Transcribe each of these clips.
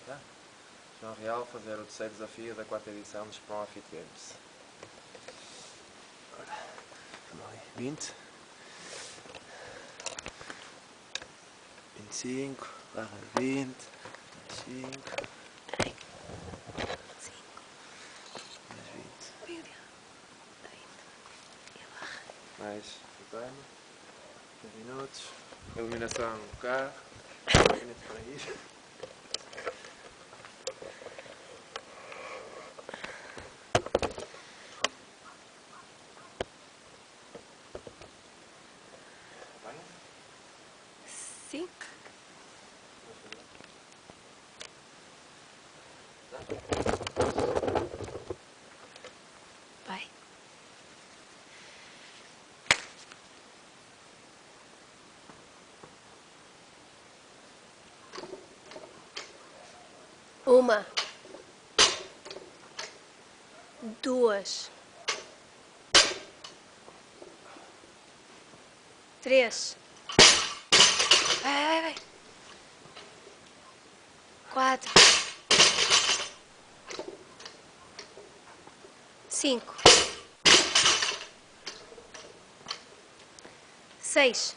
Tá? João Real fazer o terceiro desafio da 4ª edição dos Spawn Fit Games. Ora, vamos ali. 20. 25, barra 20, 25, mais 20, mais o timer, 10 minutos, iluminação do carro, máquina de paraíso. Sim. Vai. Uma. Duas. Três. Vai. 4. 5. 6.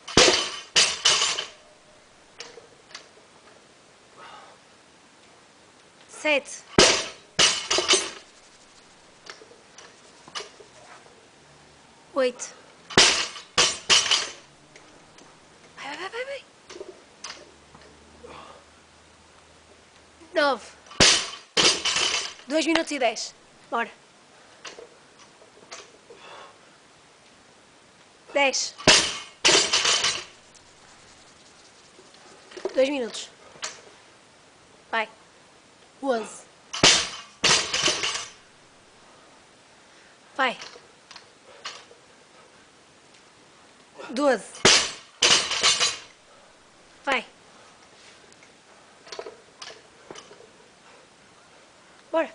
7. 8. Vai. 9. 2 minutos e 10. Bora. 10. 2 minutos. Vai. 11. Vai. 12. Vai. Bora.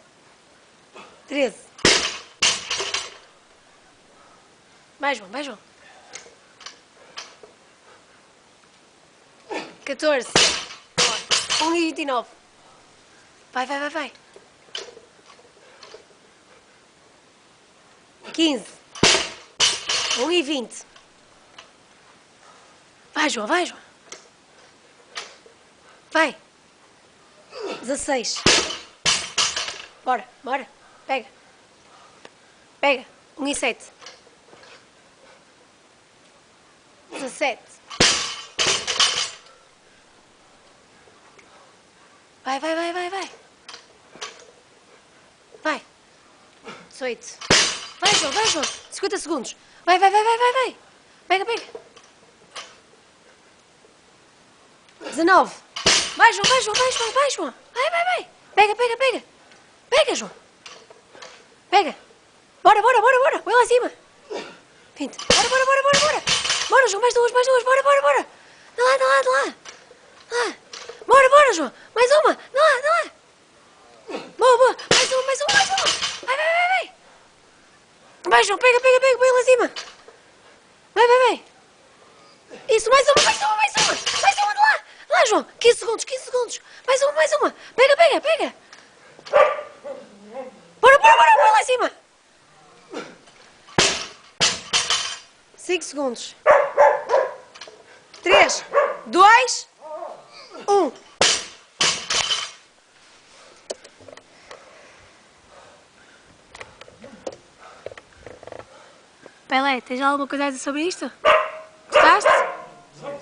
13. Mais João. 14. 1:29. Vai. 15. 1:20. Vai, João. Vai. 16. Bora. Pega. 1:07. 17. Vai. Vai. 18. Vai, João. 50 segundos. Vai. Pega. 19. Vai, João. Vai. Pega, João. Pega. Bora. Põe lá acima. 20. Bora. Bora, João. Mais duas. Bora. Dá lá. Bora, João. Mais uma. Dá lá. Boa. Mais uma. Vai. Vai, João. Pega. Põe lá acima. Vai. Isso, mais uma. De lá. Lá, João. 15 segundos. Mais uma. Pega. Bora. Põe lá acima. 5 segundos. 3, 2, 1. Pelé, tens alguma coisa a dizer sobre isto? Gostaste? Sei.